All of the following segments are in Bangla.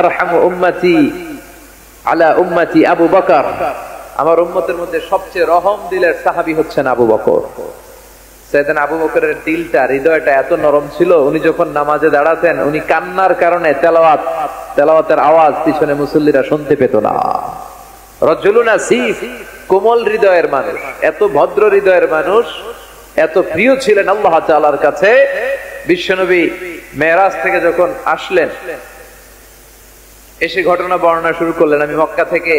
আরহামু উম্মতি আলা উম্মতি আবু বকর, আমার উম্মতের মধ্যে সবচেয়ে রহম দিলের সাহাবী হচ্ছেন আবু বকর। সাইয়েদনা আবু বকরের দিলটা, হৃদয়টা এত নরম ছিল, উনি যখন নামাজে দাঁড়াতেন উনি কান্নার কারণে তেলাওয়াতের আওয়াজ পিছনে মুসল্লিরা শুনতে পেত না। রাজুলুন আসিফ, কোমল হৃদয়ের মানুষ, এত ভদ্র হৃদয়ের মানুষ, এত প্রিয় ছিলেন আল্লাহ তাআলার কাছে। বিশ্বনবী মেরাজ থেকে যখন আসলেন, এসে ঘটনা বর্ণনা শুরু করলেন, আমি মক্কা থেকে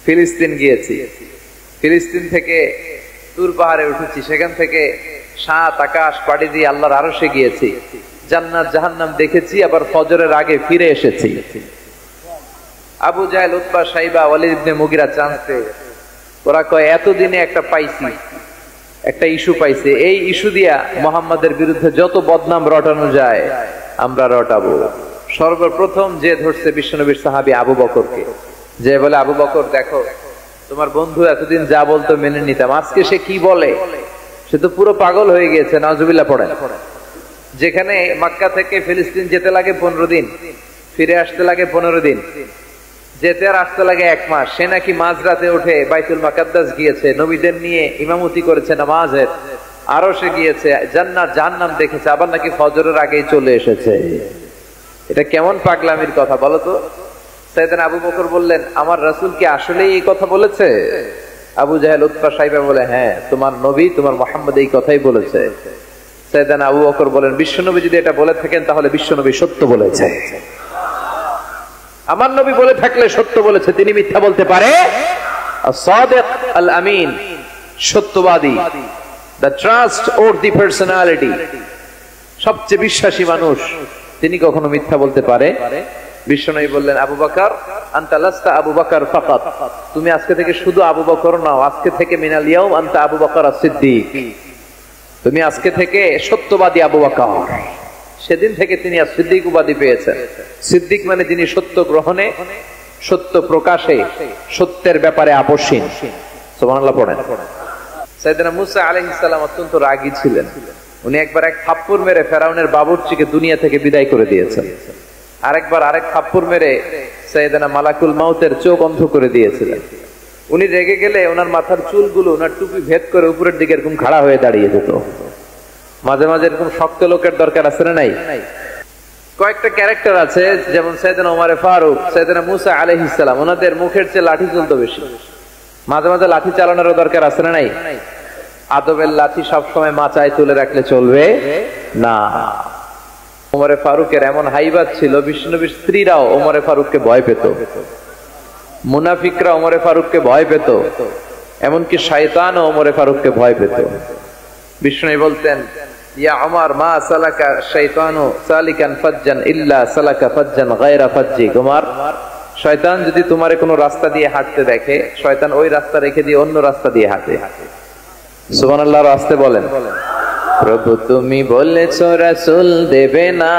ফিলিস্তিন গিয়েছি, ফিলিস্তিন থেকে তুর পাহাড়ে উঠেছি, সেখান থেকে 7 আকাশ পাড়ি দিয়ে আল্লাহর আরশে গিয়েছি, জান্নাত জাহান্নাম দেখেছি, আবার ফজরের আগে ফিরে এসেছি। আবু জাহেল, উতবা, সাইবা, ওয়ালিদ ইবনে মুগিরা জানতে, ওরা কয় এতদিনে একটা পাইছি, একটা ইস্যু পাইছে, এই ইস্যু দিয়া মুহাম্মাদের বিরুদ্ধে যত বদনাম রটানো যায় আমরা রটাবো। সর্বপ্রথম যে ধরছে বিশ্বনবীর সাহাবী আবু বকরকে, যে বলে আবু বকর দেখো, তোমার বন্ধু এতদিন যা বলতো মেনে নিতাম, আজকে সে কি বলে, সে তো পুরো পাগল হয়ে গিয়েছে। নাউজুবিল্লাহ পড়েন। যেখানে মক্কা থেকে ফিলিস্তিন যেতে লাগে 15 দিন, ফিরে আসতে লাগে 15 দিন, যেতে আর আসতে লাগে 1 মাস, সে নাকি মাঝরাতে উঠে বাইতুল মুকাদ্দাস গিয়েছে, নবীদের নিয়ে ইমামতি করেছে নামাজের, আরো সে গিয়েছে, জান্নাত জাহান্নাম দেখেছে, আবার নাকি ফজরের আগেই চলে এসেছে। এটা কেমন পাগলামির কথা বলো তো? সাইয়েদনা আবু বকর বললেন, আমার রাসূল কি আসলেই এই কথা বলেছে? আবু জাহেল, উতবা, সাইবা বলে, হ্যাঁ, তোমার নবী, তোমার মুহাম্মদ এই কথাই বলেছে। সাইয়েদনা আবু বকর বলেন, বিশ্বনবী যদি এটা বলে থাকেন তাহলে বিশ্বনবী সত্য বলেছে। আমার নবী বলে থাকলে সত্য বলেছে, তিনি মিথ্যা বলতে পারে? as-sadiq al-amin, সত্যবাদী, the trustworthy personality, সবচেয়ে বিশ্বাসী মানুষ, তিনি কখনো মিথ্যা বলতে পারে? বিশ্বনবী বললেন, আবু বকর আনতা লাস্তা আবু বকর ফাকাত, তুমি আজকে থেকে শুধু আবু বকর নও, আজকে থেকে মিনাল ইয়াউম আনতা আবু বকর as-সিদ্দিক, তুমি আজকে থেকে সত্যবাদী আবু বকর। সেদিন থেকে তিনি সিদ্দিক উপাধি পেয়েছেন। সিদ্দিক মানে যিনি সত্য গ্রহণে, সত্য প্রকাশে, সত্যের ব্যাপারে আপোষহীন। সুবহানাল্লাহ পড়েন। সাইয়েদনা মুসা আলাইহিস সালাম অত্যন্ত রাগী ছিলেন। উনি একবার এক থাপ্পড় মেরে ফেরাউনের বাবুর্চিকে দুনিয়া থেকে বিদায় করে দিয়েছেন, আরেকবার আরেক থাপ্পড় মেরে সাইয়েদনা মালাকুল মাউতের চোখ অন্ধ করে দিয়েছিলেন। উনি রেগে গেলে ওনার মাথার চুলগুলো ওনার টুপি ভেদ করে উপরের দিকে এরকম খাড়া হয়ে দাঁড়িয়ে যেত। মাঝে মাঝে এরকম শক্ত লোকের দরকার আছে না নাই? কয়েকটা ক্যারেক্টার আছে, যেমন সাইয়েদনা ওমরে ফারুক, সাইয়েদনা মুসা আলাইহিস সালাম, ওনাদের মুখের চেয়ে লাঠি চলতো বেশি। মাঝে মাঝে লাঠি চালানোরও দরকার আছে না নাই? আদবের লাঠি সবসময় মাচায় তুলে রাখলে চলবে না। ওমরে ফারুকের এমন হাইবাত ছিল, বিশ্বনবীর স্ত্রীরাও ওমরে ফারুককে ভয় পেত, মুনাফিকরা ওমরে ফারুককে ভয় পেত, এমনকি শয়তানও ওমরে ফারুককে ভয় পেত। বিশ্বনবী বলতেন, ইয়া ওমর মা সালাকা শাইতানু সালিকান ফাজ্জান ইল্লা সালাকা ফাজ্জান গায়রা ফাজ্জি। ওমর, শয়তান যদি তোমারে কোনো রাস্তা দিয়ে হাঁটতে দেখে, শয়তান ওই রাস্তা রেখে দিয়ে অন্য রাস্তা দিয়ে হাঁটে। সুবহানাল্লাহ, আস্তে বলেন। প্রভু তুমি বলেছো রাসূল দেবে না,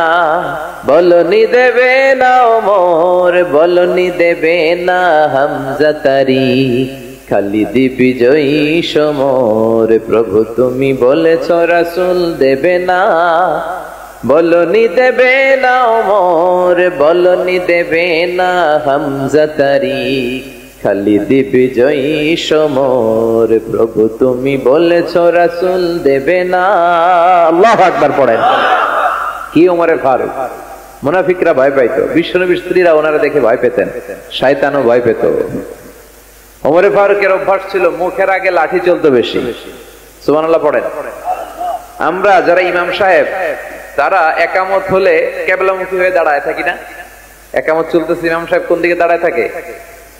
বলনি দেবে না ওমর, বলনি দেবে না হামজা তারি, খালিদ বিজয়ী সমর। প্রভু তুমি বলেছো রাসূল দেবে না, বলনি দেবে না ওমর, বলনি দেবে না হামজা তারি, খালিদ বিজয়ী সমর। প্রভু তুমি বলেছো রাসূল দেবে না। আল্লাহু আকবার পড়েন। কি ওমরে ফারুক, মুনাফিকরা ভয় পাইতো, বিশ্বনবীর স্ত্রীরা ওনারা দেখে ভয় পেতেন, শয়তানও ভয় পেত। ওমরে ফারুকের অভ্যাস ছিল মুখের আগে লাঠি চলতো বেশি। সুবহানাল্লাহ পড়েন। আমরা যারা ইমাম সাহেব, তারা একামত হলে কিবলামুখী হয়ে দাঁড়ায় থাকি না? একামত চলতেছে, ইমাম সাহেব কোন দিকে দাঁড়ায় থাকে?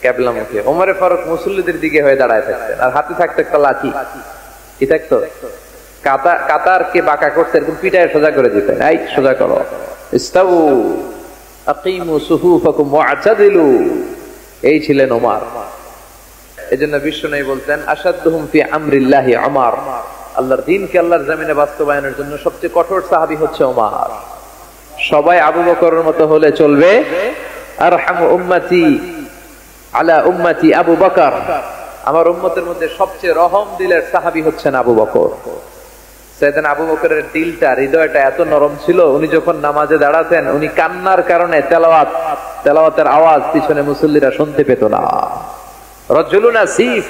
কিবলামুখী। ওমরে ফারুক মুসল্লিদের দিকে হয়ে দাঁড়ায় থাকতেন, আর হাতে থাকতো একটা লাঠি। কি থাকতো? কাতারকে বাঁকা করতে এরকম পিটায় সোজা করে দিতেন, এই সোজা করো, ইস্তাউ আকিমু সুহুফাকুম ওয়া'তাদিলু। এই ছিলেন ওমর। এজন্য বিশ্বনবী বলতেন, আশাদ্দুহুম ফি আমরিল্লাহি ওমর, আল্লাহর দ্বীনকে আল্লাহর জমিনে বাস্তবায়নের জন্য সবচেয়ে কঠোর সাহাবী হচ্ছে ওমর। সবাই আবু বকরের মতো হলে চলবে। আরহামু উম্মতি আলা উম্মতি আবু বকর, আমার উম্মতের মধ্যে সবচেয়ে রহম দিলের সাহাবী হচ্ছেন আবু বকর। সাইয়েদনা আবু বকরের দিলটা, হৃদয়টা এত নরম ছিল, উনি যখন নামাজে দাঁড়াতেন উনি কান্নার কারণে তেলাওয়াতের আওয়াজ পিছনে মুসল্লিরা শুনতে পেত না। রাজুলুন আসিফ,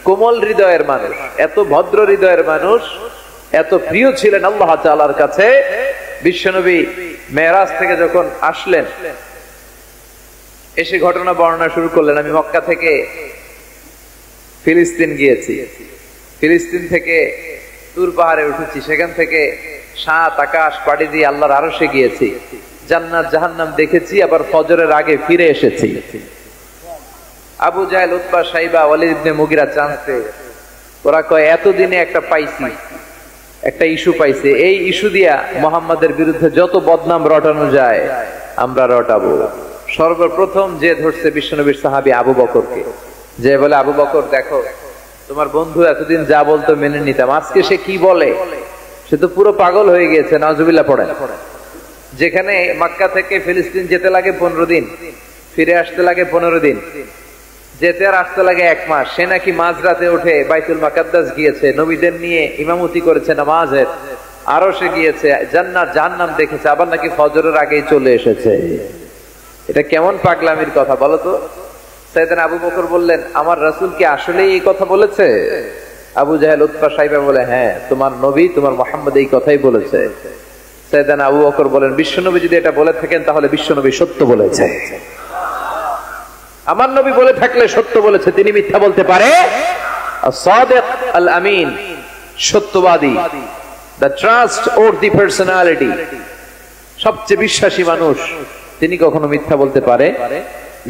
কোমল হৃদয়ের মানুষ, এত ভদ্র হৃদয়ের মানুষ, এত প্রিয় ছিলেন আল্লাহ তাআলার কাছে। বিশ্বনবী মেরাজ থেকে যখন আসলেন, এসে ঘটনা বর্ণনা শুরু করলেন, আমি মক্কা থেকে ফিলিস্তিন গিয়েছি, ফিলিস্তিন থেকে তুর পাহাড়ে উঠেছি, সেখান থেকে 7 আকাশ পাড়ি দিয়ে আল্লাহর আরশে গিয়েছি, জান্নাত জাহান্নাম দেখেছি, আবার ফজরের আগে ফিরে এসেছি। আবু জাহেল, উতবা, সাইবা, ওয়ালিদ ইবনে মুগিরা জানতে, ওরা কয় এতদিনে একটা পাইছি, একটা ইস্যু পাইছে, এই ইস্যু দিয়া মুহাম্মাদের বিরুদ্ধে যত বদনাম রটানো যায় আমরা রটাবো। সর্বপ্রথম যে ধরছে বিশ্বনবীর সাহাবী আবু বকরকে, যে বলে আবু বকর দেখো, তোমার বন্ধু এতদিন যা বলতো মেনে নিতাম, আজকে সে কি বলে, সে তো পুরো পাগল হয়ে গিয়েছে। নাউজুবিল্লাহ পড়েন। যেখানে মক্কা থেকে ফিলিস্তিন যেতে লাগে 15 দিন, ফিরে আসতে লাগে 15 দিন, যেতে আর আসতে লাগে 1 মাস, সে নাকি মাঝরাতে উঠে বাইতুল মুকাদ্দাস গিয়েছে, নবীদের নিয়ে ইমামতি করেছে নামাজের, আরো সে গিয়েছে, জান্নাত জাহান্নাম দেখেছে, আবার নাকি ফজরের আগেই চলে এসেছে। এটা কেমন পাগলামির কথা বলো তো? সাইয়েদনা আবু বকর বললেন, আমার রাসূল কি আসলেই এই কথা বলেছে? আবু জাহেল, উতবা, সাইবা বলে, হ্যাঁ, তোমার নবী, তোমার মুহাম্মদ এই কথাই বলেছে। সাইয়েদনা আবু বকর বলেন, বিশ্বনবী যদি এটা বলে থাকেন তাহলে বিশ্বনবী সত্য বলেছে। আমার নবী বলে থাকলে সত্য বলেছে, তিনি মিথ্যা বলতে পারে? as-sadiq al-amin, সত্যবাদী, the trustworthy personality, সবচেয়ে বিশ্বাসী মানুষ, তিনি কখনো মিথ্যা বলতে পারে?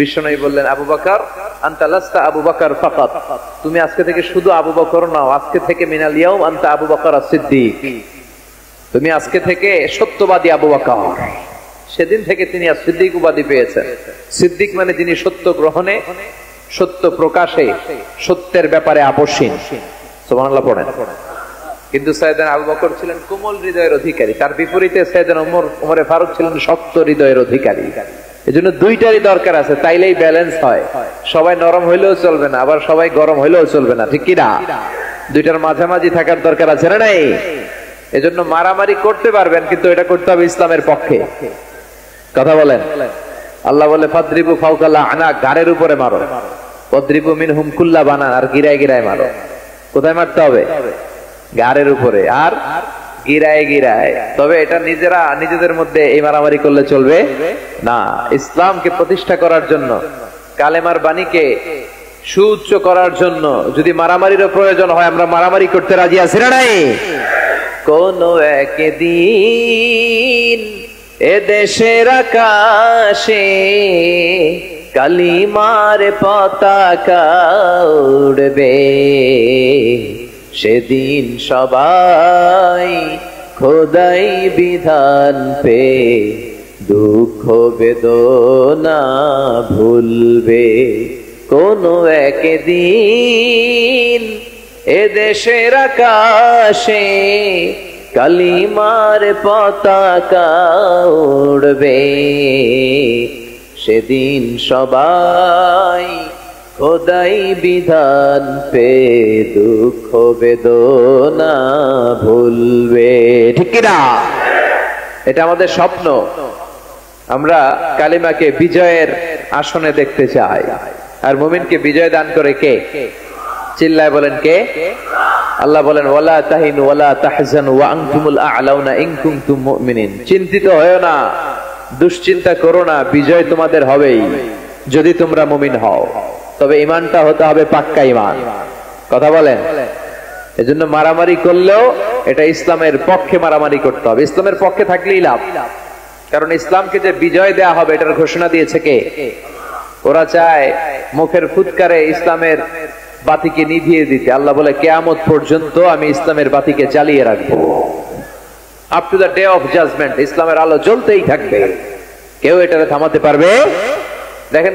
বিশ্বনবী বললেন, আবু বকর আনতা লাস্তা আবু বকর ফাকাত, তুমি আজকে থেকে শুধু আবু বকর নও, আজকে থেকে মিনাল ইয়াউম আনতা আবু বকর as-সিদ্দিক, তুমি আজকে থেকে সত্যবাদী আবু বকর। সেদিন থেকে তিনি সিদ্দিক উপাধি পেয়েছেন। সিদ্দিক মানে যিনি সত্য গ্রহণে, সত্য প্রকাশে, সত্যের ব্যাপারে আপোষহীন। সুবহানাল্লাহ পড়েন। কিন্তু সাইয়েদনা আবু বকর ছিলেন কোমল হৃদয়ের অধিকারী, তার বিপরীতে সাইয়েদনা ওমর ফারুক ছিলেন শক্ত হৃদয়ের অধিকারী। এজন্য দুইটারই দরকার আছে, তাইলেই ব্যালেন্স হয়। সবাই নরম হইলেও চলবে না, আবার সবাই গরম হইলেও চলবে না, ঠিক কি না? দুইটার মাঝামাঝি থাকার দরকার আছে না নাই? এজন্য মারামারি করতে পারবেন, কিন্তু এটা করতে হবে ইসলামের পক্ষে। কথা বলেন। আল্লাহ বলে, ফাদরিবু ফাওকাল আনাক, গাড়ের উপরে মারো, ফাদরিবু মিনহুম কুল্লা বানান, আর গিরায় গিরায় মারো। কোথায় মারতে হবে? গাড়ের উপরে আর গিরায় গিরায়। তবে এটা নিজেদের মধ্যে এই মারামারি করলে চলবে না। ইসলামকে প্রতিষ্ঠা করার জন্য, কালেমার বাণীকে সুউচ্চ করার জন্য যদি মারামারিরও প্রয়োজন হয়, আমরা মারামারি করতে রাজি আছি না নাই? কোন একদিন এ দেশের আকাশে কালিমার পতাকা উড়বে, সেদিন সবাই খোদাই বিধান পে দুঃখ বেদনা ভুলবে। কোন একদিন এ দেশের আকাশে কালিমার পতাকা উড়বে, সেদিন সবাই খোদাই বিধান পে দুঃখ বেদনা ভুলবে, ঠিক কিনা? এটা আমাদের স্বপ্ন। আমরা কালিমাকে বিজয়ের আসনে দেখতে চাই। আর মুমিনকে বিজয় দান করে কে? চিল্লায় বলেন কে? আল্লাহ বলেন, ওয়ালা তাহিনু ওয়ালা তাহজানু ওয়া আনতুমুল আ'লাউনা ইন কুনতুম মুমিনিন। চিন্তিত হয়ো না, দুশ্চিন্তা করো না, বিজয় তোমাদের হবেই যদি তোমরা মুমিন হও। তবে ঈমানটা হতে হবে পাক্কা ঈমান। কথা বলেন। এজন্য মারামারি করলেও এটা ইসলামের পক্ষে মারামারি করতে হবে, ইসলামের পক্ষে থাকলেই লাভ। কারণ ইসলামকে যে বিজয় দেয়া হবে এটার ঘোষণা দিয়েছে কে? ওরা চায় মুখের ফুৎকারে ইসলামের বাতিকে নিভিয়ে দিতে। আল্লাহ বলে, কিয়ামত পর্যন্ত আমি ইসলামের বাতিকে জ্বালিয়ে রাখবো। Up to the day of judgement ইসলামের আলো জ্বলতেই থাকবে, কেউ এটাকে থামাতে পারবে? দেখেন